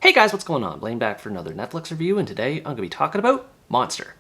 Hey guys, what's going on? Blaine back for another Netflix review, and today I'm going to be talking about Monster.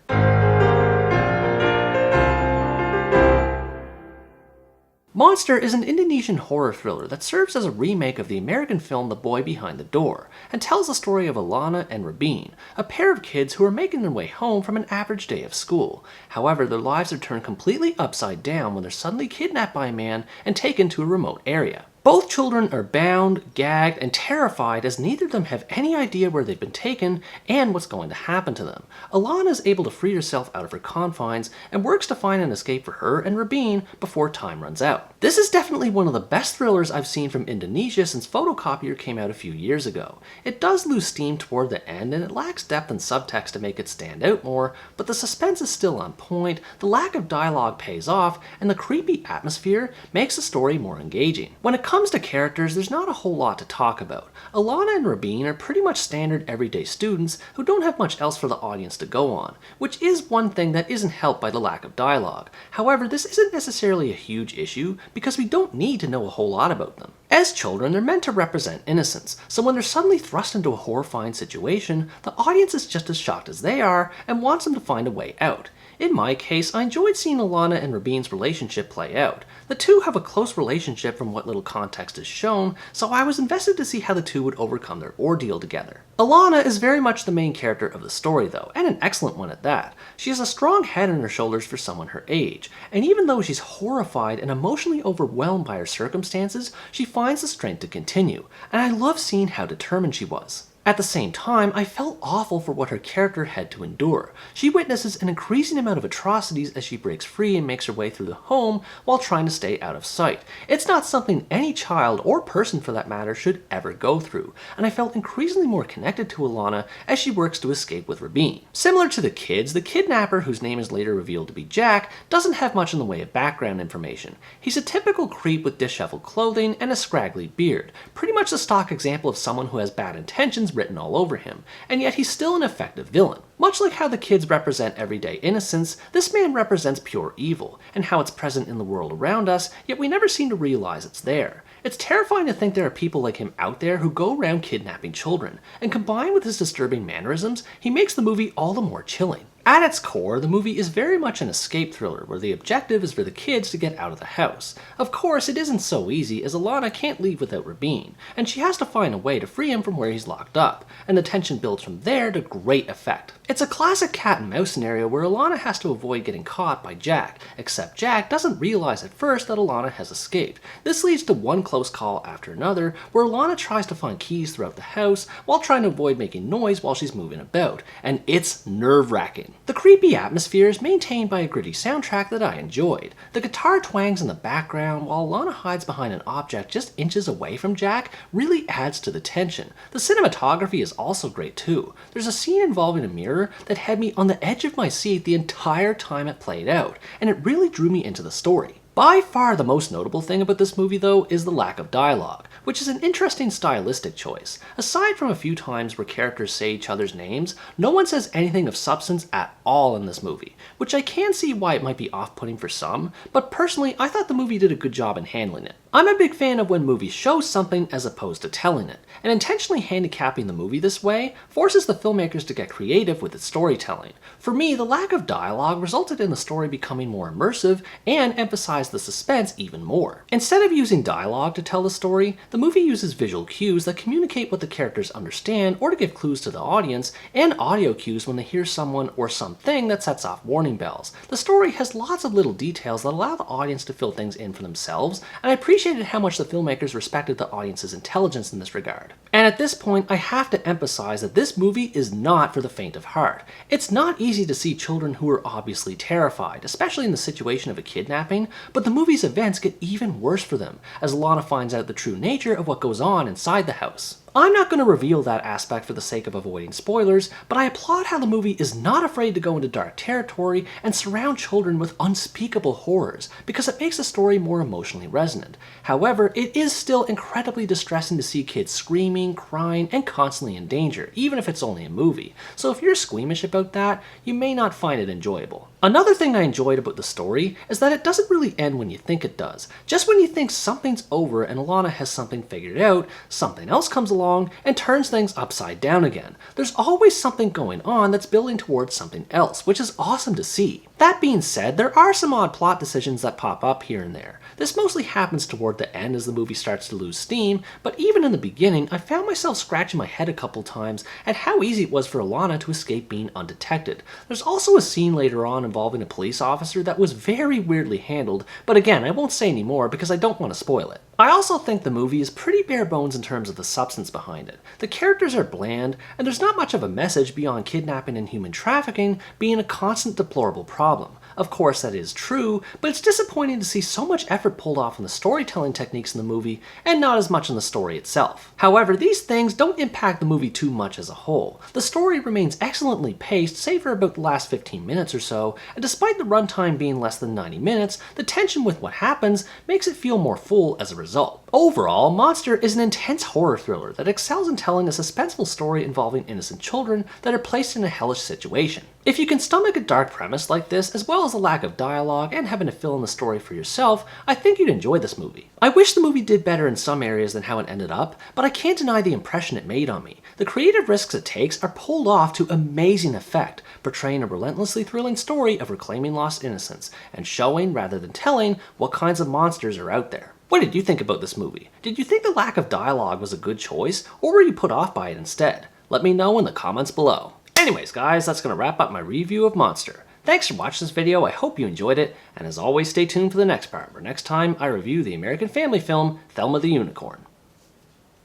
Monster is an Indonesian horror thriller that serves as a remake of the American film The Boy Behind the Door, and tells the story of Alana and Rabin, a pair of kids who are making their way home from an average day of school. However, their lives are turned completely upside down when they're suddenly kidnapped by a man and taken to a remote area. Both children are bound, gagged, and terrified as neither of them have any idea where they've been taken and what's going to happen to them. Alana is able to free herself out of her confines and works to find an escape for her and Rabin before time runs out. This is definitely one of the best thrillers I've seen from Indonesia since Photocopier came out a few years ago. It does lose steam toward the end and it lacks depth and subtext to make it stand out more, but the suspense is still on point, the lack of dialogue pays off, and the creepy atmosphere makes the story more engaging. When it comes to characters, there's not a whole lot to talk about. Alana and Rabin are pretty much standard everyday students who don't have much else for the audience to go on, which is one thing that isn't helped by the lack of dialogue. However, this isn't necessarily a huge issue because we don't need to know a whole lot about them. As children, they're meant to represent innocence, so when they're suddenly thrust into a horrifying situation, the audience is just as shocked as they are and wants them to find a way out. In my case, I enjoyed seeing Alana and Rabin's relationship play out. The two have a close relationship from what little context is shown, so I was invested to see how the two would overcome their ordeal together. Alana is very much the main character of the story though, and an excellent one at that. She has a strong head on her shoulders for someone her age, and even though she's horrified and emotionally overwhelmed by her circumstances, she finds the strength to continue, and I love seeing how determined she was. At the same time, I felt awful for what her character had to endure. She witnesses an increasing amount of atrocities as she breaks free and makes her way through the home while trying to stay out of sight. It's not something any child, or person for that matter, should ever go through, and I felt increasingly more connected to Alana as she works to escape with Rabin. Similar to the kids, the kidnapper, whose name is later revealed to be Jack, doesn't have much in the way of background information. He's a typical creep with disheveled clothing and a scraggly beard, pretty much the stock example of someone who has bad intentions written all over him, and yet he's still an effective villain. Much like how the kids represent everyday innocence, this man represents pure evil, and how it's present in the world around us, yet we never seem to realize it's there. It's terrifying to think there are people like him out there who go around kidnapping children, and combined with his disturbing mannerisms, he makes the movie all the more chilling. At its core, the movie is very much an escape thriller where the objective is for the kids to get out of the house. Of course, it isn't so easy as Alana can't leave without Rabin, and she has to find a way to free him from where he's locked up, and the tension builds from there to great effect. It's a classic cat and mouse scenario where Alana has to avoid getting caught by Jack, except Jack doesn't realize at first that Alana has escaped. This leads to one close call after another where Alana tries to find keys throughout the house while trying to avoid making noise while she's moving about, and it's nerve-wracking. The creepy atmosphere is maintained by a gritty soundtrack that I enjoyed. The guitar twangs in the background while Alana hides behind an object just inches away from Jack really adds to the tension. The cinematography is also great too. There's a scene involving a mirror that had me on the edge of my seat the entire time it played out, and it really drew me into the story. By far the most notable thing about this movie though is the lack of dialogue, which is an interesting stylistic choice. Aside from a few times where characters say each other's names, no one says anything of substance at all in this movie, which I can see why it might be off-putting for some, but personally I thought the movie did a good job in handling it. I'm a big fan of when movies show something as opposed to telling it, and intentionally handicapping the movie this way forces the filmmakers to get creative with its storytelling. For me, the lack of dialogue resulted in the story becoming more immersive and emphasized the suspense even more. Instead of using dialogue to tell the story, the movie uses visual cues that communicate what the characters understand or to give clues to the audience, and audio cues when they hear someone or something that sets off warning bells. The story has lots of little details that allow the audience to fill things in for themselves, and I appreciated how much the filmmakers respected the audience's intelligence in this regard. And at this point, I have to emphasize that this movie is not for the faint of heart. It's not easy to see children who are obviously terrified, especially in the situation of a kidnapping, but the movie's events get even worse for them, as Alana finds out the true nature of what goes on inside the house. I'm not going to reveal that aspect for the sake of avoiding spoilers, but I applaud how the movie is not afraid to go into dark territory and surround children with unspeakable horrors, because it makes the story more emotionally resonant. However, it is still incredibly distressing to see kids screaming, crying, and constantly in danger, even if it's only a movie. So if you're squeamish about that, you may not find it enjoyable. Another thing I enjoyed about the story is that it doesn't really end when you think it does. Just when you think something's over and Alana has something figured out, something else comes along along and turns things upside down again. There's always something going on that's building towards something else, which is awesome to see. That being said, there are some odd plot decisions that pop up here and there. This mostly happens toward the end as the movie starts to lose steam, but even in the beginning, I found myself scratching my head a couple times at how easy it was for Alana to escape being undetected. There's also a scene later on involving a police officer that was very weirdly handled, but again, I won't say any more because I don't want to spoil it. I also think the movie is pretty bare bones in terms of the substance behind it. The characters are bland, and there's not much of a message beyond kidnapping and human trafficking being a constant deplorable problem. Of course, that is true, but it's disappointing to see so much effort pulled off in the storytelling techniques in the movie and not as much in the story itself. However, these things don't impact the movie too much as a whole. The story remains excellently paced, save for about the last 15 minutes or so, and despite the runtime being less than 90 minutes, the tension with what happens makes it feel more full as a result. Overall, Monster is an intense horror thriller that excels in telling a suspenseful story involving innocent children that are placed in a hellish situation. If you can stomach a dark premise like this, as well as a lack of dialogue and having to fill in the story for yourself, I think you'd enjoy this movie. I wish the movie did better in some areas than how it ended up, but I can't deny the impression it made on me. The creative risks it takes are pulled off to amazing effect, portraying a relentlessly thrilling story of reclaiming lost innocence, and showing, rather than telling, what kinds of monsters are out there. What did you think about this movie? Did you think the lack of dialogue was a good choice, or were you put off by it instead? Let me know in the comments below. Anyways guys, that's going to wrap up my review of Monster. Thanks for watching this video, I hope you enjoyed it, and as always stay tuned for the next part, where next time I review the American family film, Thelma the Unicorn.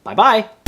Bye bye!